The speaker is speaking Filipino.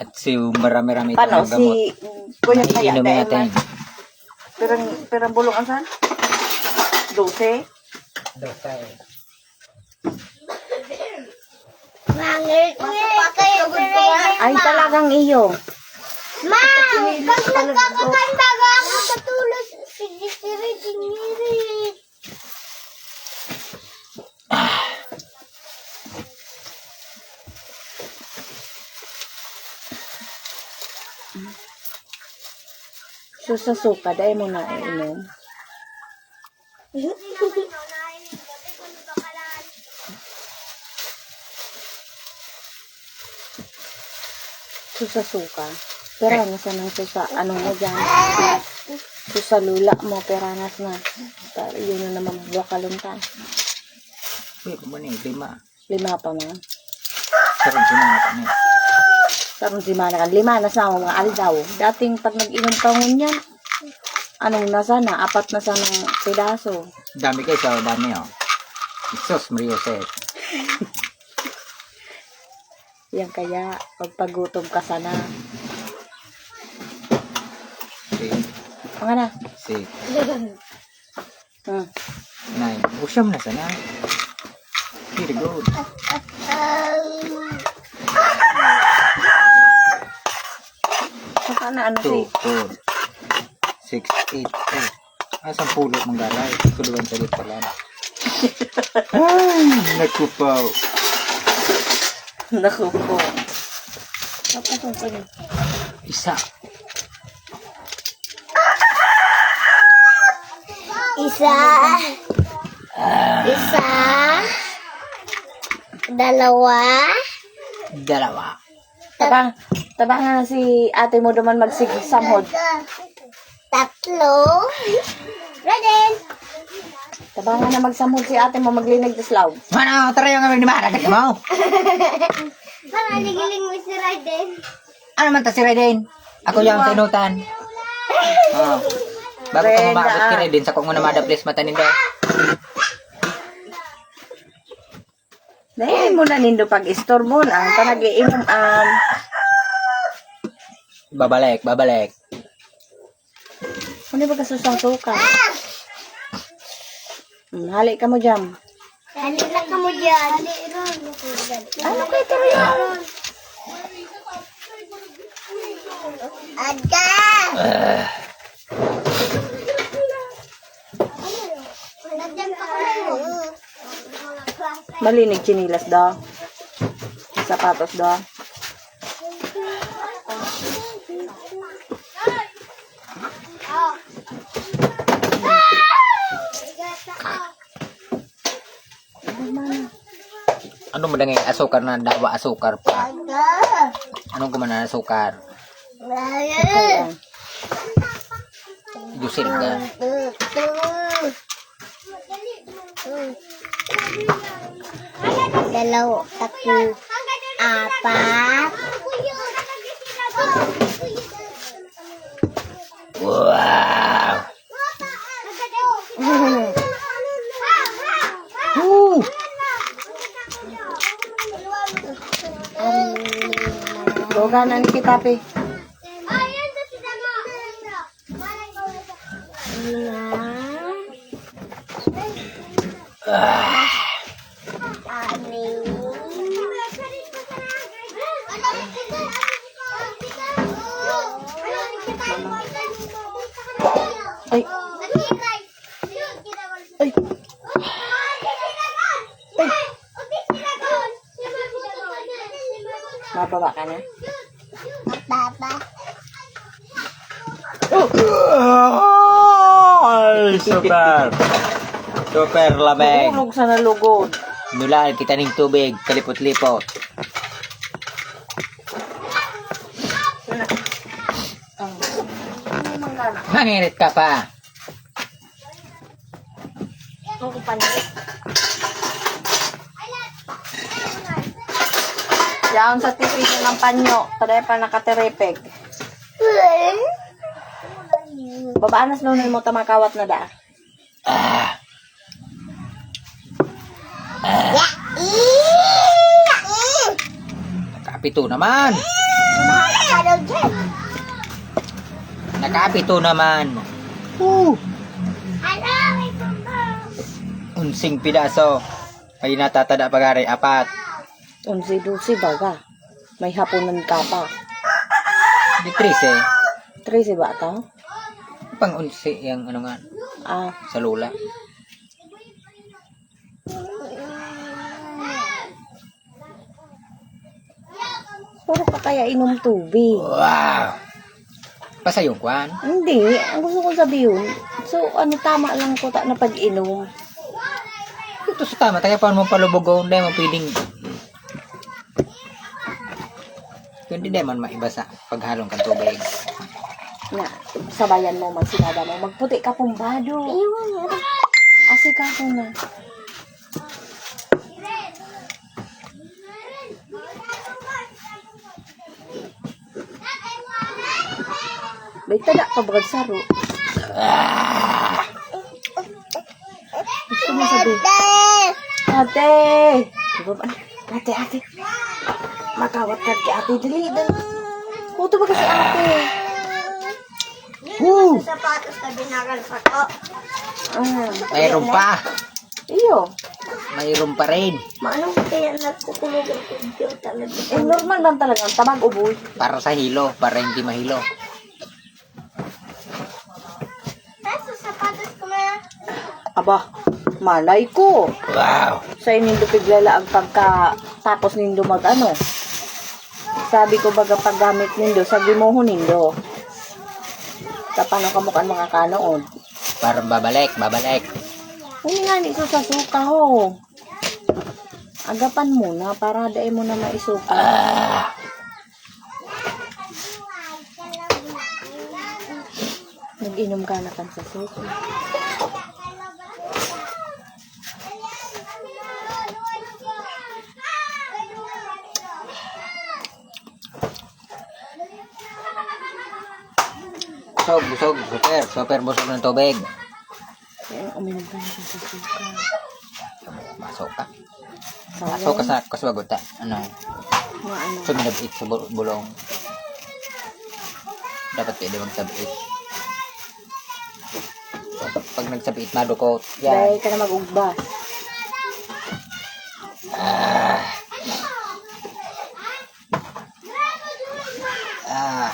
At si marami-rami Paano? itong gamot. Si Kuya kaya Iinumin natin. Perang bulong asan? 12? Ay, talagang iyo. Ma'am, pag nagkakakain bago ako matulog, sige, tingirit. So, sa suka, dahil mo na inom. So, sa suka. Peranas na ng susa. Ano mo dyan? Susa lula mo, peranas na. Yun na naman buwakaluntan. Uy, kumani, 5. 5 pa man. Sarap sinangat kami. Sarong si Mana kan. 5 na sa mga aldaw. Dating pag nag-inom ka ngunyan, anong nasa na? 4 na sa ng pedaso. Dami kayo sa dami, oh. Isos, Mariosep. Yan kaya, pagpagutom ka sana. 3, Mga na. 6, Hmm. 9. Usyam na sana. Very good. Saka na ano 2, si? 4, 6, 8. Asang pulot mong galay. Kuluan sa lit pala. Ay, nakupaw. Naku po. Napasong ko niyo. Isa. Isa. Isa. Dalawa. Tabangan na si ate mo duman magsigsamhod. Tatlo. Ready? Tabangan na magsamhod si ate mo maglinig sa slaw. Ano, tara yung aming ni Mara. Ganda mo. Para nagiling mo si Raiden. Ano man ta si Raiden? Ako yung sinutan. Oh. Bago ka Brenda. mamagot ki Raiden, sa kong muna madaples mata ninda. Dahil mo na nindo pag-istorbo na. Panag-iinom Babalik. Ano ba kasusang suka? Halik ka mo dyan. Dali na ka mo dyan. Ano kayo ito yan? Aga! Nandiyan pa kayo. Malinig chinilas daw. Sapatos daw. Ano mo dangay asukar na dawa asukar pa? Aga! Anong kumana asukar? Aga! Jusin ka. Dalawa, tatlo, 4. Wow! Woo! Doganan kita pe. Ay. Ay. Mababa ka na? Baba. Ay, super! Super lamig. Hulog sa nalugod. Nulaan kita ng tubig, kalipot-lipot. Nangirit ka pa. Ako panit. Yaon sa tipid ng panyo. Taday pa nakaterepeg. Babaanas nun mo tamakawat na da. Kapito naman. Mahal ka daw dyan. Nakapito naman. Ano? May pumba. Unsing pidaso. Ay natatada pagari, 4. 11-12 baga. May hapunan ka pa. Di 13. 13 ba ito? Pang 11 yung ano nga, Ah, sa lula. puro ka kaya inom tubig. Wow! Pasa yung kwan. Hindi, ang gusto kong sabihin, so ano tama lang ko na pag-inom. Ito sa tama, tayo pa mo palubogon, dahil mo pwedeng. Hindi dahil man maiba sa paghalong kang tubig. Na, sabayan mo, magsinada mo, magputi ka pumbado. Asikaso na. Ba't tada ka bagad saro? Gusto mo sabi? Ate! Ate! Makawat ka kay ate. Dali. Kuto ba kasi ate? Woo! Sapatos na binagal pa to. Mayroon pa. Iyo. Mayroon pa rin. Maano ko kaya nagkukulog ang video talaga. Eh, normal lang talaga. Ang tabag uboy. Para sa hilo, para hindi mahilo. Nasa sapatos ko na. Aba, malay ko. Wow! Sa inindo piglala ang pagka tapos nindo mag ano. Sabi ko baga paggamit nindo sa gimuhon nindo. Sa paano ka mukhang makakanood. Para babalik. Hindi nga ni sa suka ho. Agapan muna para dai mo na maisuka. Nag-inom ka na kan sa suka. Busog. Super busog ng tubig. Kaya uminom ka na kan sa suka. Masok ka. Sayang. Masok ka sa kaswagot. Ano? Nga ano. Suminabit sa bulong. Dapat pwede magsabit. Pag nagsabit, madukot. Dahil Yan. ka na mag-ugbas. Ah.